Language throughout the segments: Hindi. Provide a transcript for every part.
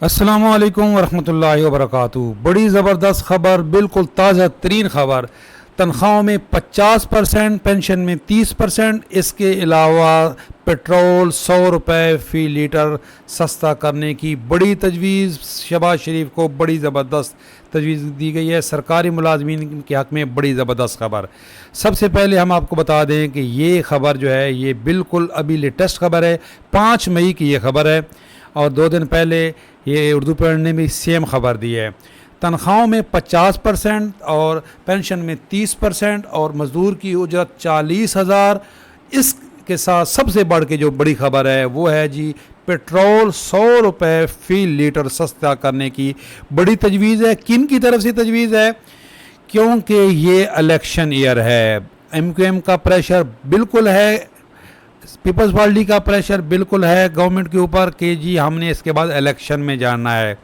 अस्सलामुअलैकुम वरहमतुल्लाहि वबरकातुहू। बड़ी ज़बरदस्त ख़बर, बिल्कुल ताज़ा तरीन ख़बर। तनख्वाहों में 50%, पेंशन में 30%। इसके अलावा पेट्रोल 100 रुपये फ़ी लीटर सस्ता करने की बड़ी तजवीज़। शहबाज शरीफ को बड़ी ज़बरदस्त तजवीज़ दी गई है। सरकारी मुलाजमीन के हक़ में बड़ी ज़बरदस्त ख़बर। सबसे पहले हम आपको बता दें कि ये ख़बर जो है ये बिल्कुल अभी लेटेस्ट ख़बर है। 5 मई की ये ख़बर है और 2 दिन पहले ये उर्दू पढ़ने में सेम ख़बर दी है। तनख्वाहों में 50% और पेंशन में 30% और मज़दूर की उजरत 40,000। इसके साथ सबसे बढ़ के जो बड़ी ख़बर है वो है जी, पेट्रोल 100 रुपये फ़ी लीटर सस्ता करने की बड़ी तजवीज़ है। किन की तरफ से तजवीज़ है? क्योंकि ये इलेक्शन ईयर है। MQM का प्रेशर बिल्कुल है, पीपल्स पार्टी का प्रेशर बिल्कुल है गवर्नमेंट के ऊपर कि जी हमने इसके बाद इलेक्शन में जाना है।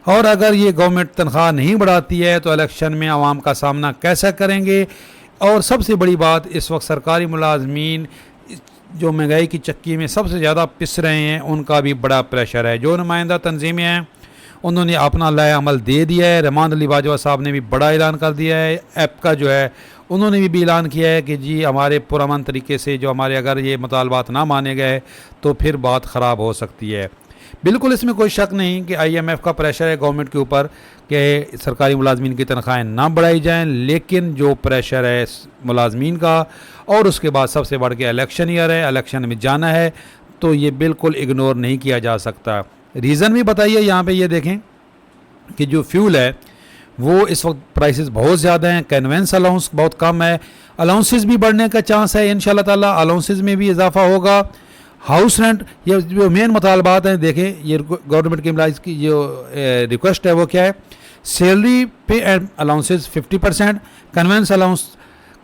और अगर ये गवर्नमेंट तनख्वाह नहीं बढ़ाती है तो इलेक्शन में आवाम का सामना कैसे करेंगे। और सबसे बड़ी बात, इस वक्त सरकारी मुलाजमीन जो महंगाई की चक्की में सबसे ज़्यादा पिस रहे हैं, उनका भी बड़ा प्रेशर है। जो नुमाइंदा तंजीमें हैं उन्होंने अपना लाए अमल दे दिया है। रहमान अली बाजवा साहब ने भी बड़ा ऐलान कर दिया है। ऐप का जो है उन्होंने भी ऐलान किया है कि जी हमारे पुरअमन तरीके से जो हमारे अगर ये मुतालबात ना माने गए तो फिर बात ख़राब हो सकती है। बिल्कुल इसमें कोई शक नहीं कि IMF का प्रेशर है गवर्नमेंट के ऊपर कि सरकारी मुलाजमीन की तनख्वाहें ना बढ़ाई जाएँ, लेकिन जो प्रेशर है मुलाजमीन का और उसके बाद सबसे बढ़ के इलेक्शन ईयर है, इलेक्शन में जाना है, तो ये बिल्कुल इग्नोर नहीं किया जा सकता। रीज़न भी बताइए। यहाँ पे ये देखें कि जो फ्यूल है वो इस वक्त प्राइसेस बहुत ज़्यादा हैं। कन्वेंस अलाउंस बहुत कम है। अलाउंसेस भी बढ़ने का चांस है इंशाल्लाह ताला, अलाउंसेस में भी इजाफा होगा। हाउस रेंट, ये जो मेन मुतालबात हैं, देखें ये गवर्नमेंट के एम्प्लॉइज़ की जो रिक्वेस्ट है वो क्या है? सैलरी पे एंड अलाउंसेस 50%, कन्वेंस अलाउंस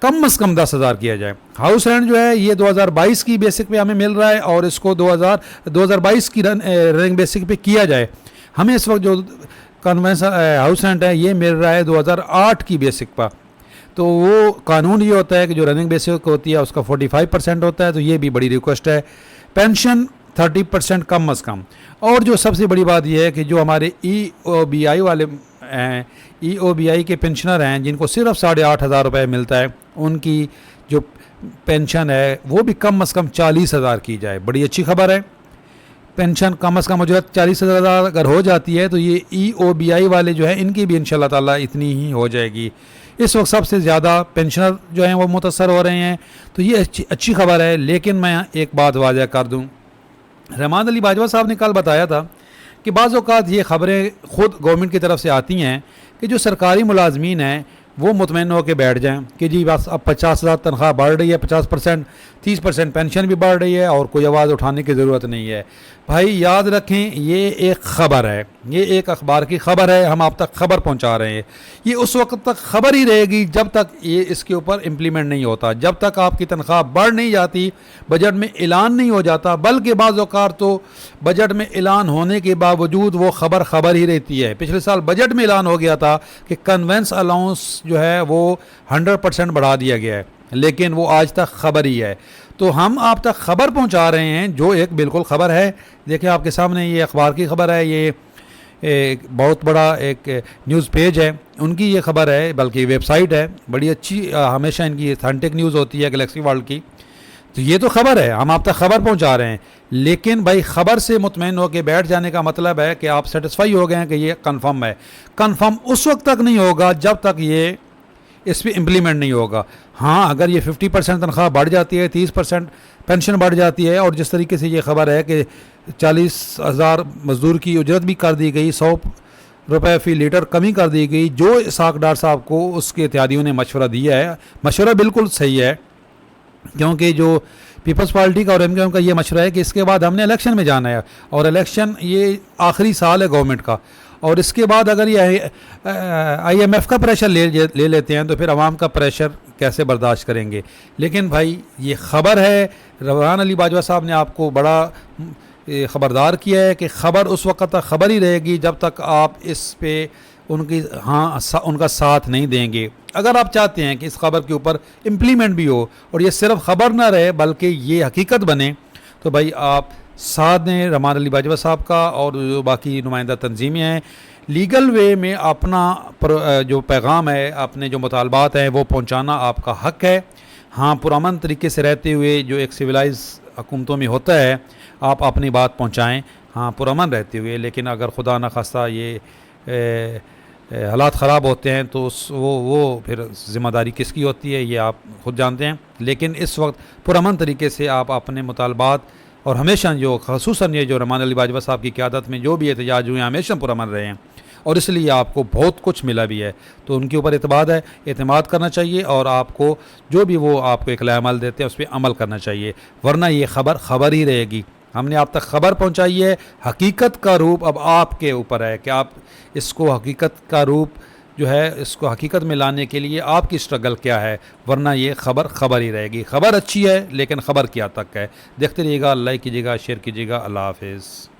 कम अज़ कम 10,000 किया जाए। हाउस रेंट जो है ये 2022 की बेसिक पे हमें मिल रहा है और इसको 2022 की रनिंग बेसिक पे किया जाए। हमें इस वक्त जो कन्वेंस हाउस रेंट है ये मिल रहा है 2008 की बेसिक पर। तो वो कानून ये होता है कि जो रनिंग बेसिक होती है उसका 45% होता है। तो ये भी बड़ी रिक्वेस्ट है। पेंशन 30% कम अज़ कम। और जो सबसे बड़ी बात यह है कि जो हमारे EOBI वाले हैं, EOBI के पेंशनर हैं जिनको सिर्फ 8,500 रुपये मिलता है, उनकी जो पेंशन है वो भी कम अज़ कम 40,000 की जाए। बड़ी अच्छी खबर है। पेंशन कम अज़ कम उजरत 40,000 अगर हो जाती है तो ये EOBI वाले जो है इनकी भी इंशाल्लाह ताला इतनी ही हो जाएगी। इस वक्त सबसे ज़्यादा पेंशनर जो हैं वो मुतासर हो रहे हैं, तो ये अच्छी खबर है। लेकिन मैं एक बात वाज़ह कर दूं, रहमान अली बाजवा साहब ने कल बताया था कि बाज़ औक़ात ये ख़बरें ख़ुद गवर्नमेंट की तरफ से आती हैं कि जो सरकारी मुलाजमीन हैं वो मुतमईन होकर बैठ जाएं कि जी बस अब 50,000 तनख्वाह बढ़ रही है, 50%, 30% पेंशन भी बढ़ रही है और कोई आवाज़ उठाने की ज़रूरत नहीं है। भाई याद रखें, ये एक ख़बर है, ये एक अखबार की ख़बर है। हम आप तक ख़बर पहुंचा रहे हैं। ये उस वक्त तक ख़बर ही रहेगी जब तक ये इसके ऊपर इम्प्लीमेंट नहीं होता, जब तक आपकी तनख्वाह बढ़ नहीं जाती, बजट में ऐलान नहीं हो जाता। बल्कि बाज़ औक़ात तो बजट में ऐलान होने के बावजूद वो ख़बर ही रहती है। पिछले साल बजट में ऐलान हो गया था कि कन्वेंस अलाउंस जो है वो 100% बढ़ा दिया गया है, लेकिन वो आज तक ख़बर ही है। तो हम आप तक ख़बर पहुंचा रहे हैं जो एक बिल्कुल ख़बर है। देखिए आपके सामने ये अखबार की ख़बर है, ये एक बहुत बड़ा एक न्यूज़ पेज है, उनकी ये ख़बर है, बल्कि वेबसाइट है बड़ी अच्छी। हमेशा इनकी ऑथेंटिक न्यूज़ होती है गैलेक्सी वर्ल्ड की। तो ये तो ख़बर है, हम आप तक ख़बर पहुंचा रहे हैं। लेकिन भाई ख़बर से मुतमईन होकर बैठ जाने का मतलब है कि आप सेटिस्फाई हो गए हैं कि ये कन्फर्म है। कन्फर्म उस वक्त तक नहीं होगा जब तक ये इस पर इम्प्लीमेंट नहीं होगा। हाँ, अगर ये 50% तनख्वाह बढ़ जाती है, 30% पेंशन बढ़ जाती है और जिस तरीके से ये ख़बर है कि 40,000 मज़दूर की उजरत भी कर दी गई, 100 रुपये फ़ी लीटर कमी कर दी गई, जो इसाक डार साहब को उसके इत्यादियों ने मशवरा दिया है, मशवरा बिल्कुल सही है। क्योंकि जो पीपल्स पार्टी का और MQM का ये मशवरा है कि इसके बाद हमने इलेक्शन में जाना है और इलेक्शन ये आखिरी साल है गवर्नमेंट का, और इसके बाद अगर ये IMF का प्रेशर ले लेते हैं तो फिर अवाम का प्रेशर कैसे बर्दाश्त करेंगे। लेकिन भाई ये ख़बर है, रहमान अली बाजवा साहब ने आपको बड़ा ख़बरदार किया है कि ख़बर उस वक्त तक ख़बर ही रहेगी जब तक आप इस पे उनका साथ नहीं देंगे। अगर आप चाहते हैं कि इस ख़बर के ऊपर इम्प्लीमेंट भी हो और ये सिर्फ ख़बर ना रहे बल्कि ये हकीकत बने, तो भाई आप साथ में रहमान अली बाजवा साहब का और जो बाकी नुमाइंदा तंजीमें हैं, लीगल वे में अपना जो पैगाम है, अपने जो मुतालबात हैं वो पहुंचाना आपका हक़ है। हाँ, पुरअमन तरीके से रहते हुए जो एक सिविलाइज हुकूमतों में होता है, आप अपनी बात पहुंचाएं, हाँ पुरअमन रहते हुए। लेकिन अगर खुदा न खास्ता ये हालात ख़राब होते हैं तो वो फिर ज़िम्मेदारी किसकी होती है, ये आप ख़ुद जानते हैं। लेकिन इस वक्त पुरअमन तरीके से आप अपने मुतालबात, और हमेशा जो ख़ुसूसन ये जो रहमान अली बाजवा साहब की क़यादत में जो भी एहतजाज हुए हमेशा पुरअमन रहे हैं, और इसलिए आपको बहुत कुछ मिला भी है। तो उनके ऊपर एतमाद करना चाहिए, और आपको जो भी वो आपको इक़लाए अमल देते हैं उस पर अमल करना चाहिए, वरना ये खबर ही रहेगी। हमने आप तक खबर पहुंचाई है, हकीकत का रूप अब आपके ऊपर है कि आप इसको हकीकत का रूप जो है इसको हकीकत में लाने के लिए आपकी स्ट्रगल क्या है, वरना ये खबर ही रहेगी। खबर अच्छी है लेकिन खबर क्या तक है। देखते रहिएगा, लाइक कीजिएगा, शेयर कीजिएगा। अल्लाह हाफ़िज़।